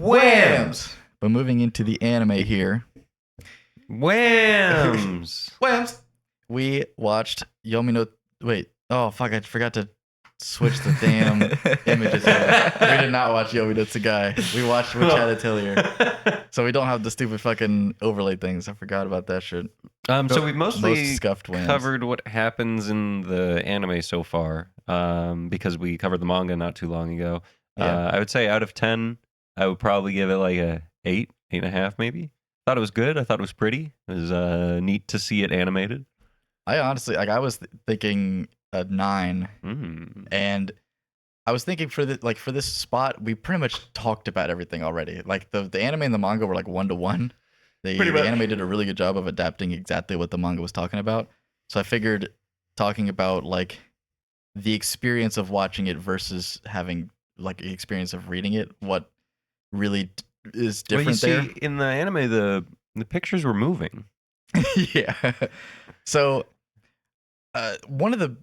Whams! But moving into the anime here, Whams! Whams! we watched Yomi no... Wait. Oh, fuck. I forgot to switch the damn images here. We did not watch Yomi no Tsugai. We watched Witch Hat Atelier. So we don't have the stupid fucking overlay things. I forgot about that shit. So we've mostly Most scuffed wins. covered what happens in the anime so far, because we covered the manga not too long ago. Yeah. I would say out of 10, I would probably give it like a 8.5 maybe. Thought it was good. I thought it was pretty. It was neat to see it animated. I honestly, I was thinking a 9. And I was thinking for this spot, we pretty much talked about everything already. Like the anime and the manga were like 1-to-1. The anime did a really good job of adapting exactly what the manga was talking about. So I figured talking about like the experience of watching it versus having like the experience of reading it, what really is different well, you there. see, in the anime, the pictures were moving. Yeah. So one of the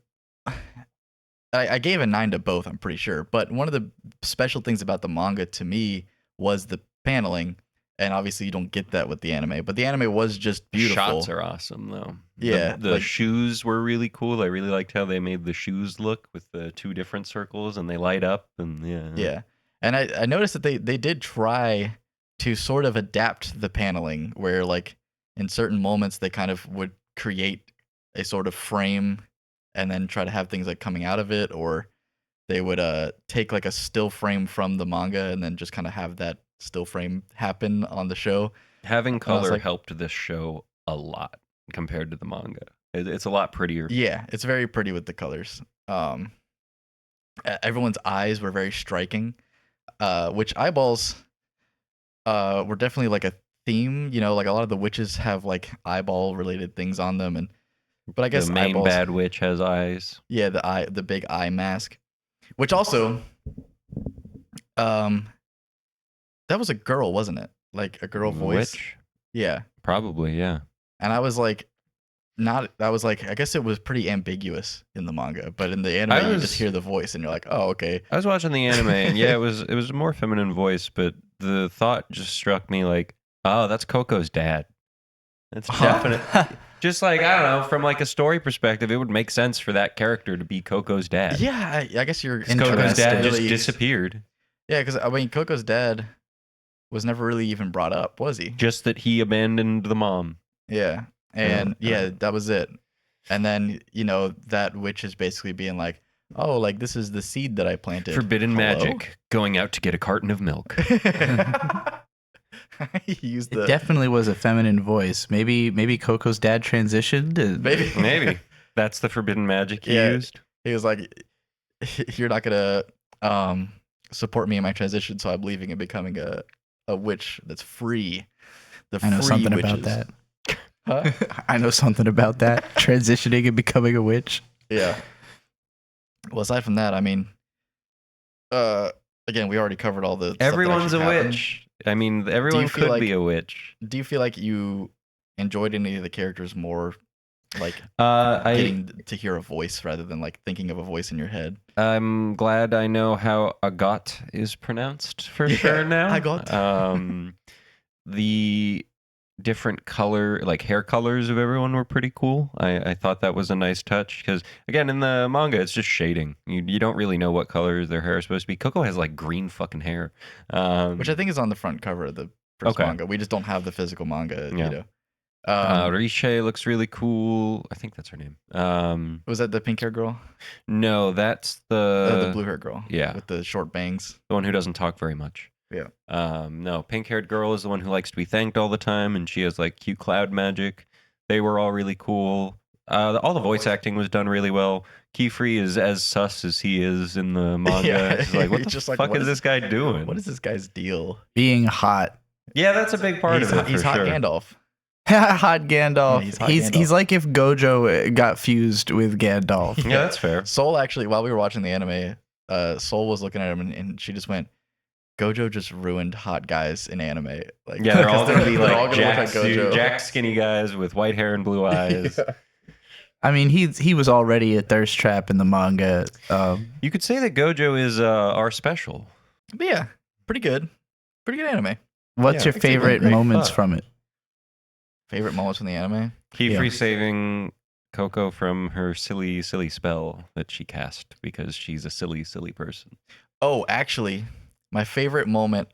I gave a 9 to both, I'm pretty sure. But one of the special things about the manga to me was the paneling. And obviously you don't get that with the anime. But the anime was just beautiful. Shots are awesome, though. Yeah. The shoes were really cool. I really liked how they made the shoes look with the 2 different circles and they light up. And Yeah. And I noticed that they did try to sort of adapt the paneling where like in certain moments they kind of would create a sort of frame and then try to have things like coming out of it, or they would take like a still frame from the manga and then just kind of have that still frame happen on the show. Having color helped this show a lot compared to the manga. It's a lot prettier. Yeah, it's very pretty with the colors. Everyone's eyes were very striking, which eyeballs were definitely like a theme. You know, like a lot of the witches have like eyeball related things on them, but I guess the main eyeballs, bad witch has eyes. Yeah, the big eye mask, which also, that was a girl, wasn't it? Like a girl voice. Witch? Yeah, Probably, yeah. and I was like, I guess it was pretty ambiguous in the manga, but in the anime you just hear the voice and you're like, oh, okay. I was watching the anime and yeah, it was a more feminine voice, but the thought just struck me like, oh, that's Coco's dad. That's definite. Just like, I don't know, from like a story perspective, it would make sense for that character to be Coco's dad. Yeah, I guess you're Coco's dad just really disappeared. Yeah, because I mean, Coco's dad was never really even brought up, was he? Just that he abandoned the mom. Yeah, and that was it. And then, you know, that witch is basically being like, oh, like this is the seed that I planted. Forbidden magic, going out to get a carton of milk. It definitely was a feminine voice. Maybe Coco's dad transitioned. Maybe That's the forbidden magic he used. He was like, "You're not gonna support me in my transition, so I'm leaving and becoming a witch that's free." I know something about that. Huh? I know something about that. Transitioning and becoming a witch. Yeah. Well, aside from that, I mean, again, we already covered all the. Everyone's a witch. I mean, everyone could be a witch. Do you feel like you enjoyed any of the characters more, like getting to hear a voice rather than like thinking of a voice in your head? I'm glad I know how Agot is pronounced for sure now. Agot. The different color, like hair colors of everyone were pretty cool. I thought that was a nice touch because, again, in the manga, it's just shading. You don't really know what colors their hair is supposed to be. Coco has like green fucking hair. Which I think is on the front cover of the first manga. We just don't have the physical manga, you know. Riche looks really cool. I think that's her name. Was that the pink hair girl? No, that's the blue hair girl. Yeah. With the short bangs. The one who doesn't talk very much. Yeah. No, pink-haired girl is the one who likes to be thanked all the time, and she has like cute cloud magic. They were all really cool. All the voice acting was done really well. Keyfree is as sus as he is in the manga. Yeah. It's like, what the fuck is this guy doing? What is this guy's deal? Being hot. Yeah, that's a big part of it. He's hot Gandalf. Hot Gandalf. Yeah, he's like if Gojo got fused with Gandalf. Yeah, that's fair. Soul actually, while we were watching the anime, Soul was looking at him and she just went, Gojo just ruined hot guys in anime. Like, yeah, they're all gonna be like Gojo. Jack skinny guys with white hair and blue eyes. Yeah. I mean, he was already a thirst trap in the manga. You could say that Gojo is our special. But yeah, pretty good. pretty good anime. What's your it's a favorite great moments fuck. from it? Favorite moments from the anime? Keyfree saving Coco from her silly spell that she cast because she's a silly person. Oh, actually, my favorite moment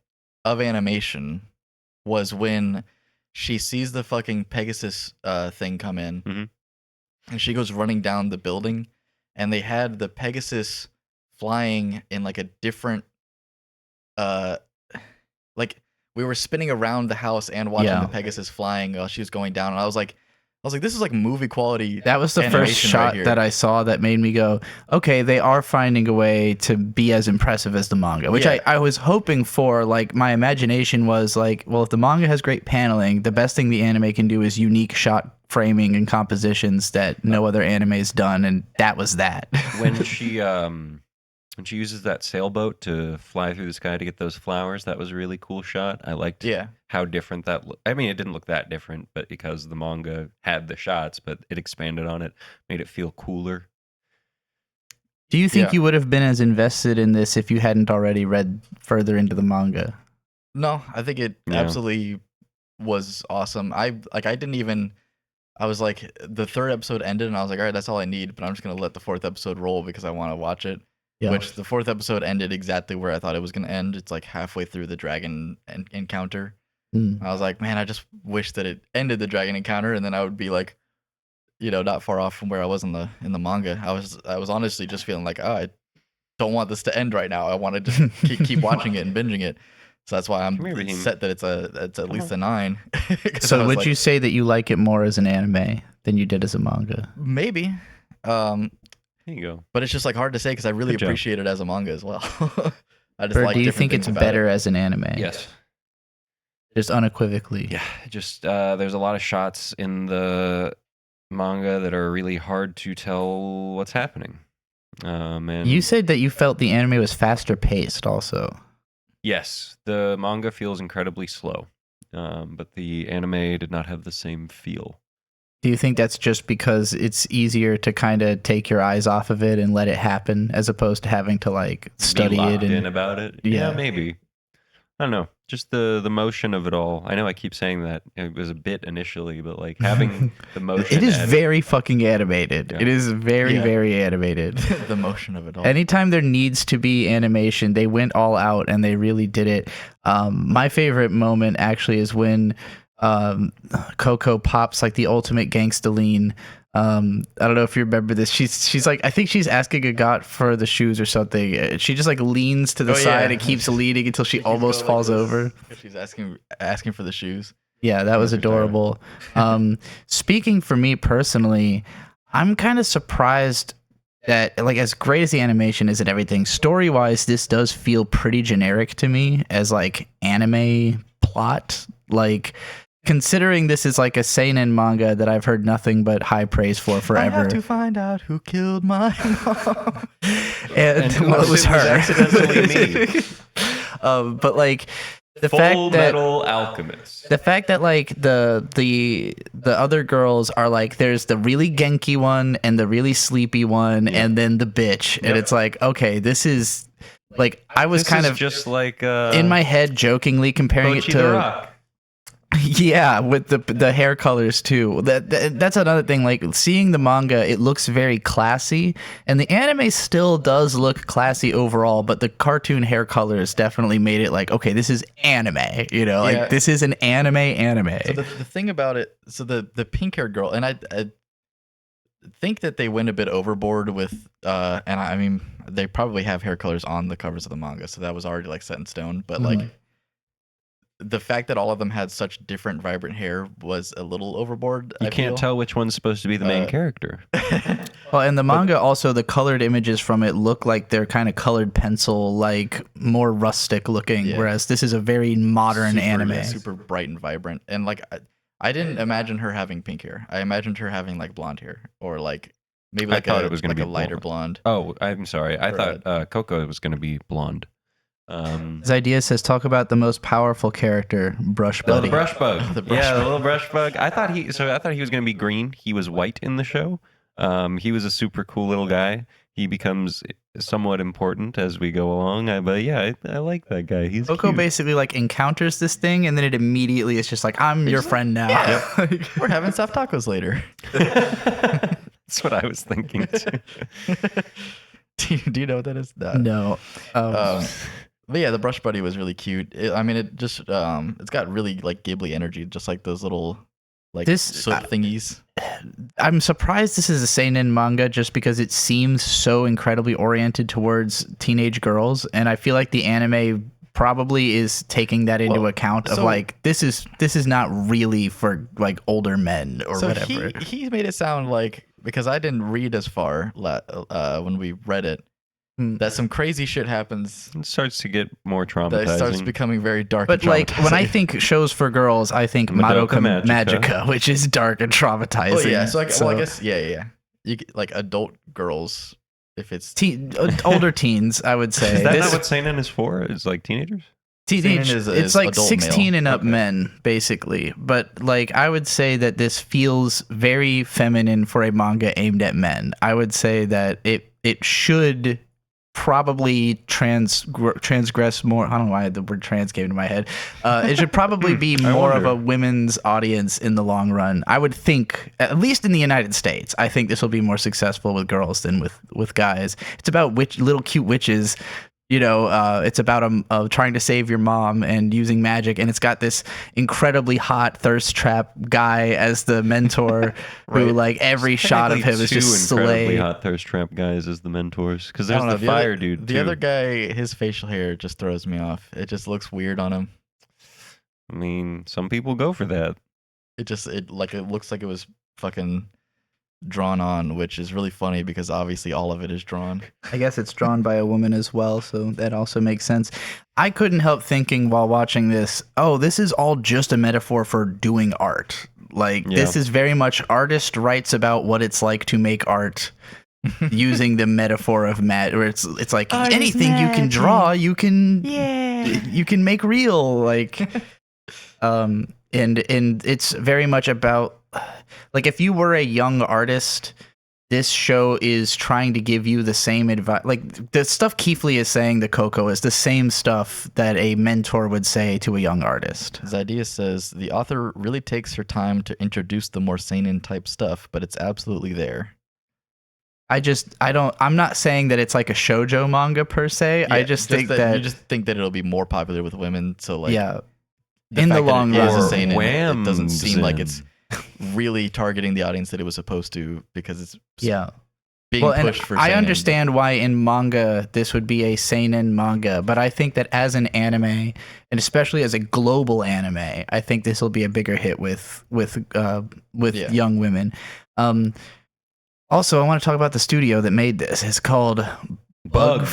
of animation was when she sees the fucking Pegasus thing come in, Mhm. and she goes running down the building, and they had the Pegasus flying in like a different, like we were spinning around the house and watching the Pegasus flying while she was going down, and I was like, this is like movie quality. That was the first animation shot right here. that I saw that made me go, okay, they are finding a way to be as impressive as the manga, which I was hoping for. Like, my imagination was like, well, if the manga has great paneling, the best thing the anime can do is unique shot framing and compositions that no other anime's done, and that was that. When she uses that sailboat to fly through the sky to get those flowers, that was a really cool shot. I liked how different that looked. I mean, it didn't look that different, but because the manga had the shots, but it expanded on it, made it feel cooler. Do you think you would have been as invested in this if you hadn't already read further into the manga? No, I think it absolutely was awesome. I was like, the third episode ended, and I was like, all right, that's all I need, but I'm just going to let the fourth episode roll because I want to watch it. Yeah. Which the fourth episode ended exactly where I thought it was going to end. It's like halfway through the dragon encounter. I was like, man, I just wish that it ended the dragon encounter, and then I would be like, not far off from where I was in the manga. I was honestly just feeling like, I don't want this to end right now. I want to just keep watching it and binging it. So that's why I'm set that it's at least a 9. So would you say that you like it more as an anime than you did as a manga? Maybe. There you go. But it's just like hard to say because I really appreciate it as a manga as well. I just do you think it's better as an anime? Yes. Just unequivocally. Yeah. Just there's a lot of shots in the manga that are really hard to tell what's happening. And you said that you felt the anime was faster paced also. Yes. The manga feels incredibly slow. But the anime did not have the same feel. Do you think that's just because it's easier to kind of take your eyes off of it and let it happen as opposed to having to like study it and in about it? Yeah, maybe. I don't know. Just the motion of it all. I know I keep saying that it was a bit initially, but like having the motion. It is very fucking animated. Yeah. It is very animated. The motion of it all. Anytime there needs to be animation, they went all out and they really did it. My favorite moment actually is when Coco pops like the ultimate gangsta lean. I don't know if you remember this. She's like, I think she's asking a god for the shoes or something. She just like leans to the side and keeps leaning until she almost falls over. She's asking for the shoes. Yeah, that was adorable. Speaking for me personally, I'm kind of surprised that, like, as great as the animation is and everything, story-wise, this does feel pretty generic to me as like anime plot. Like, considering this is like a seinen manga that I've heard nothing but high praise for forever. I have to find out who killed my mom. and well, it was her. Accidentally me. But like the Full Metal Alchemist. The fact that like the other girls are like, there's the really genki one and the really sleepy one, and then the bitch, and it's like, okay, this is like, I was kind of just like in my head jokingly comparing it to. Yeah, with the hair colors too. That's another thing. Like, seeing the manga, it looks very classy, and the anime still does look classy overall. But the cartoon hair colors definitely made it like, okay, this is anime. Like this is an anime. So the thing about it, so the pink haired girl, and I think that they went a bit overboard with, and I mean, they probably have hair colors on the covers of the manga, so that was already like set in stone. But like, the fact that all of them had such different vibrant hair was a little overboard. You can't tell which one's supposed to be the main character. Well, and the manga also, the colored images from it look like they're kind of colored pencil, like more rustic looking, whereas this is a very modern anime. Super bright and vibrant. And like, I didn't imagine her having pink hair. I imagined her having like blonde hair, or like maybe like it was going to be a lighter blonde. Oh, I'm sorry. I thought Coco was going to be blonde. His idea says, talk about the most powerful character, Brush Buddy. The brush bug. The little brush bug. I thought he was going to be green. He was white in the show. He was a super cool little guy. He becomes somewhat important as we go along. But yeah, I like that guy. He's Coco cute. basically like encounters this thing, and then it immediately is just like, I'm your friend now. Yeah. We're having soft tacos later. That's what I was thinking too. Do you know what that is? No. But yeah, the brush buddy was really cute. It just it's got really like Ghibli energy, just like those little like soot thingies. I'm surprised this is a seinen manga just because it seems so incredibly oriented towards teenage girls, and I feel like the anime probably is taking that into account of like this is not really for like older men or whatever. He made it sound like, because I didn't read as far when we read it, that some crazy shit happens. It starts to get more traumatizing. That it starts becoming very dark. But and like when I think shows for girls, I think Madoka Magica, which is dark and traumatizing. Oh yeah, so I guess yeah. You like adult girls, if it's older teens, I would say. Is that not what seinen is for? Is like teenagers? Teenage, it's like 16 male. and up men, basically. But like I would say that this feels very feminine for a manga aimed at men. I would say that it should probably transgress more. I don't know why the word trans came into my head. It should probably be more of a women's audience in the long run. I would think, at least in the United States, I think this will be more successful with girls than with guys. It's about little cute witches. It's about trying to save your mom and using magic, and it's got this incredibly hot thirst trap guy as the mentor, who like every shot of him is just incredibly hot thirst trap guys as the mentors. Because there's the fire dude. The other guy, his facial hair just throws me off. It just looks weird on him. I mean, some people go for that. It looks like it was fucking drawn on, which is really funny because obviously all of it is drawn. I guess it's drawn by a woman as well, so that also makes sense. I couldn't help thinking while watching this, this is all just a metaphor for doing art. Like, this is very much artist writes about what it's like to make art using the metaphor of where it's like art anything you can draw, you can make real. Like, and it's very much about, like, if you were a young artist, this show is trying to give you the same advice. Like, the stuff Keithley is saying to Coco is the same stuff that a mentor would say to a young artist. Zydia says, the author really takes her time to introduce the more seinen type stuff, but it's absolutely there. I'm not saying that it's like a shoujo manga per se. Yeah, I just think that you just think that it'll be more popular with women. So like, in the long run, it doesn't seem like it's really targeting the audience that it was supposed to, because it's being pushed for seinen. I understand why in manga this would be a seinen manga, but I think that as an anime, and especially as a global anime, I think this will be a bigger hit with young women. Also, I want to talk about the studio that made this. It's called Bug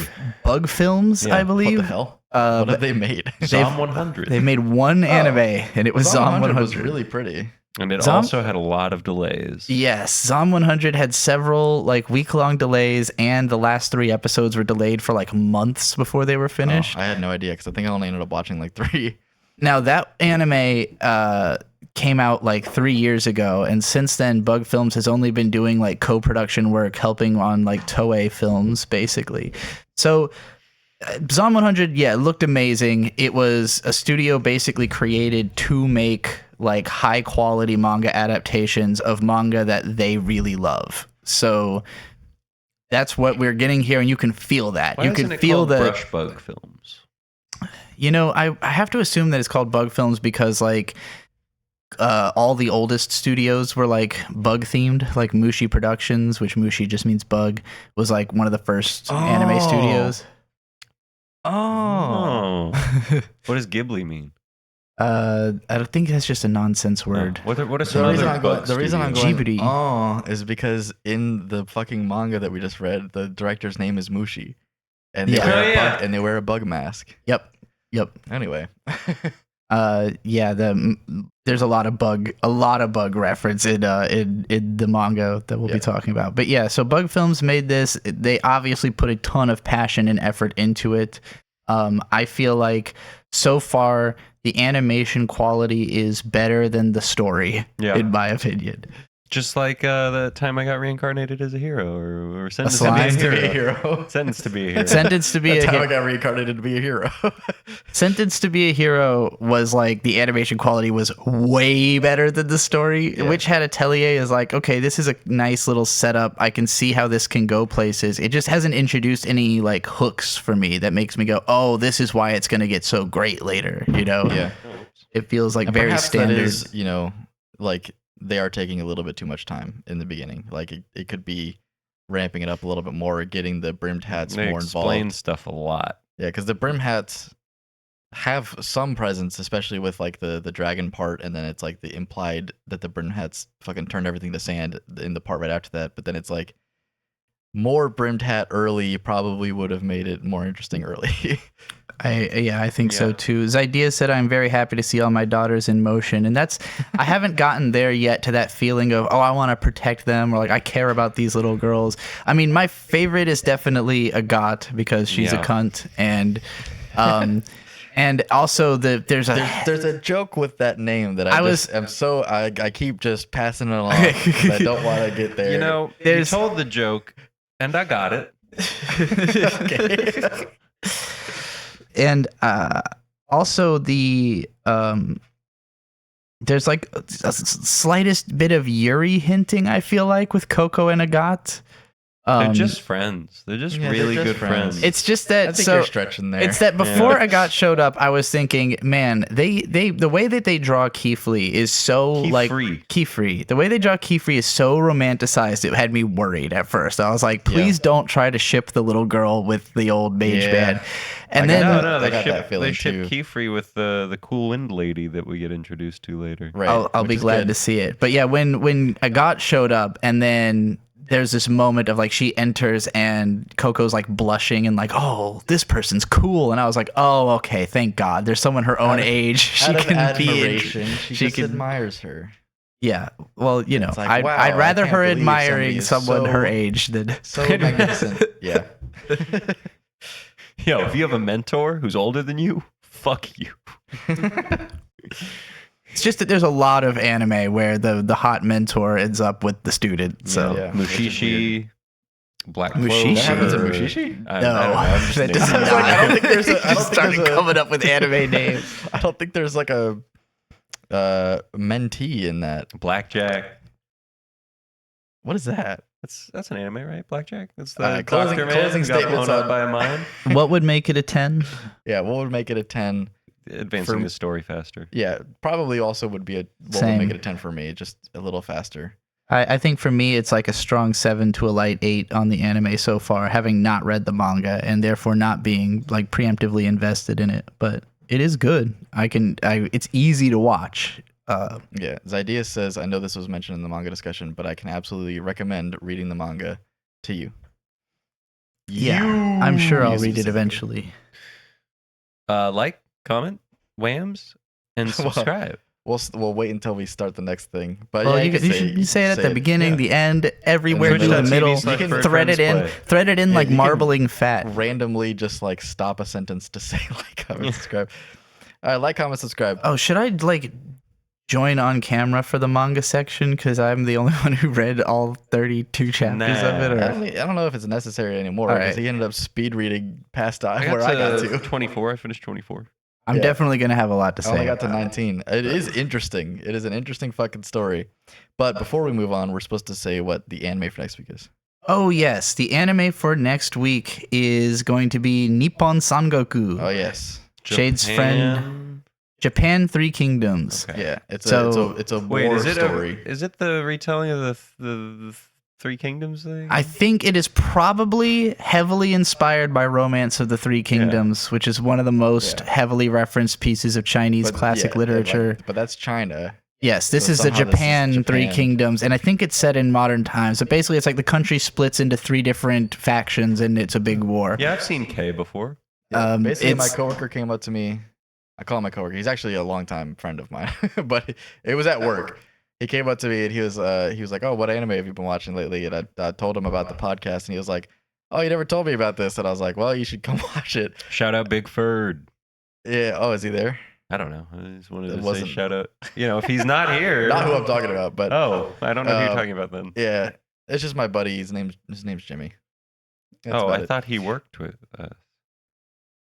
Films, I believe. What the hell? What have they made? Zom 100. They made one anime, and it was Zom 100. Was really pretty. And it also had a lot of delays. Yes, Zom 100 had several like week-long delays, and the last 3 episodes were delayed for like months before they were finished. I had no idea, because I think I only ended up watching like 3. Now, that anime came out like 3 years ago, and since then, Bug Films has only been doing like co-production work, helping on like Toei films, basically. So Zom 100, it looked amazing. It was a studio basically created to make like high quality manga adaptations of manga that they really love. So that's what we're getting here, and you can feel that. Why you can feel the Brush Bug Films. I have to assume that it's called Bug Films because like all the oldest studios were like bug themed, like Mushi Productions, which Mushi just means bug, was like one of the first anime studios. Oh. What does Ghibli mean? I don't think that's just a nonsense word. What are some other bug the reason I'm going Ghibli. Is because in the fucking manga that we just read, the director's name is Mushi, and they wear a bug mask. Yep. Anyway, there's a lot of bug reference in the manga that we'll be talking about. But yeah, so Bug Films made this. They obviously put a ton of passion and effort into it. I feel like so far the animation quality is better than the story, in my opinion. Just like the time I got reincarnated as a hero, or sentenced to slime? be a Hero. hero. Sentenced to be a hero. Sentenced to be That's a how I hero. got reincarnated to be a hero. Sentenced to be a Hero was like the animation quality was way better than the story, Yeah. which had Atelier is like, okay, this is a nice little setup. I can see how this can go places. It just hasn't introduced any like hooks for me that makes me go, oh, this is why it's going to get so great later. You know, Yeah. it feels like And very perhaps standard. that is, like they are taking a little bit too much time in the beginning. Like it could be ramping it up a little bit more, getting the brimmed hats They more explain involved. stuff a lot. Yeah, because the brim hats have some presence, especially with like the dragon part, and then it's like the implied that the brim hats fucking turned everything to sand in the part right after that. But then it's like more brimmed hat early probably would have made it more interesting early. I think so Yeah. too. Zydia said, I'm very happy to see all my daughters in motion. And that's, I haven't gotten there yet to that feeling of, oh, I want to protect them, or like, I care about these little girls. I mean, my favorite is definitely Agat because she's a Yeah. cunt. And also there's There's a joke with that name that I keep just passing it along. 'Cause I don't want to get there. You know, you There's- told the joke, and I got it. Okay. and also there's like a slightest bit of Yuri hinting, I feel like, with Coco and Agat. They're just friends. They're just Yeah, they're really just good friends. friends. It's just I that think so you're stretching there. it's that before Agat showed up, I was thinking, man, they the way that they draw Keefly is so like Keyfree. The way they draw Keyfree is so romanticized. It had me worried at first. I was like, please don't try to ship the little girl with the old mage man. And then no, I they got that ship feeling too. Keyfree with the cool wind lady that we get introduced to later. Right. I'll which be is glad good. to see it. But yeah, when Agat showed up, and then there's this moment of like she enters and Coco's like blushing and like, oh, this person's cool, and I was like, oh, okay, thank God, there's someone her own age she Out of can admiration, be. she just can- admires her. Yeah, well, you know, It's like, I'd, wow, I'd I rather can't her believe admiring somebody someone is her so- age than So magnificent. Yeah. Yo, if you have a mentor who's older than you, fuck you. It's just that there's a lot of anime where the hot mentor ends up with the student. So Yeah. Which is Mushishi, Black Clover. Mushishi? That happens in Mushishi? I no, don't know, I'm just that naming does it. not. I don't think there's a- I don't Just think started there's a- coming up with anime names. I don't think there's like a mentee in that. Blackjack. What is that? That's an anime, right? Blackjack. That's the Closing- doctor man closing who got statements blown up on- by a mine. What would make it a 10? Yeah, what would make it a 10? Advancing For- the story faster. Yeah, probably also would be what Same. would make it a 10 for me, just a little faster. I think for me, it's like a strong 7 to a light 8 on the anime so far, having not read the manga and therefore not being like preemptively invested in it. But it is good. It's easy to watch. Yeah, Zydia says, I know this was mentioned in the manga discussion, but I can absolutely recommend reading the manga to you. Yeah, I'm sure I'll You read it specifically. eventually. Like, comment, whams, and Well, subscribe. We'll wait until we start the next thing. But Well, yeah, you say it at the beginning, yeah. the end, everywhere And through then the Twitch.tv middle. slash You can Bird thread it in, Yeah, like you can- marbling fat. randomly just like stop a sentence to say like, comment, subscribe. All right, like, comment, subscribe. Oh, should I like join on camera for the manga section because I'm the only one who read all 32 chapters of it? Nah. Or? I don't know if it's necessary anymore All because right. he ended up speed reading past I where I got to. 24. I finished 24. I'm Yeah. definitely gonna have a lot to I only say. got to 19. It is interesting. It is an interesting fucking story. But before we move on, we're supposed to say what the anime for next week is. Oh yes, the anime for next week is going to be Nippon Sangoku, Oh yes, Shade's friend, Japan Three Kingdoms. Okay. yeah. It's So- a Wait, war is it story. is it the retelling of the Three Kingdoms thing? I think it is probably heavily inspired by Romance of the Three Kingdoms, which is one of the most Yeah. heavily referenced pieces of Chinese But, classic yeah, literature. but that's China. Yes, this So is the somehow this is Japan Three Japan. Kingdoms, and I think it's set in modern times. So basically, it's like the country splits into 3 different factions, and it's a big war. Yeah, I've seen K before. Basically, my it's- coworker came up to me. I call him my coworker. He's actually a longtime friend of mine, but it was at work. He came up to me and he was like, "Oh, what anime have you been watching lately?" And I told him about the podcast, and he was like, "Oh, you never told me about this." And I was like, "Well, you should come watch it." Shout out Big Ferd. Yeah. Oh, is he there? I don't know. I just wanted It to say wasn't- shout out. You know, if he's not here. Not who I'm talking about, but Oh, I don't know who you're Uh, talking about then. yeah, it's just my buddy. His name's Jimmy. That's Oh, about I it. thought he worked with us.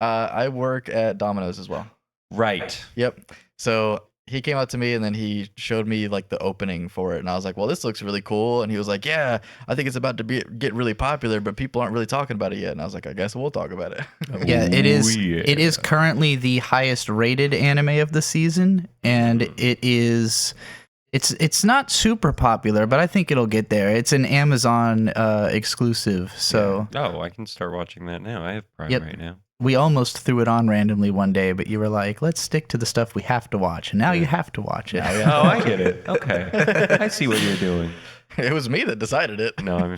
I work at Domino's as well. Right. Yep. So he came out to me and then he showed me like the opening for it, and I was like, "Well, this looks really cool." And he was like, "Yeah, I think it's about to get really popular, but people aren't really talking about it yet." And I was like, "I guess we'll talk about it." Yeah, it is. yeah. It is currently the highest rated anime of the season, and it is. It's not super popular, but I think it'll get there. It's an Amazon exclusive, so Oh, I can start watching that now. I have Prime Yep. right now. we almost threw it on randomly one day, but you were like, "Let's stick to the stuff we have to watch," and now you have to watch it. Oh, I get it. Okay. I see what you're doing. It was me that decided it. No,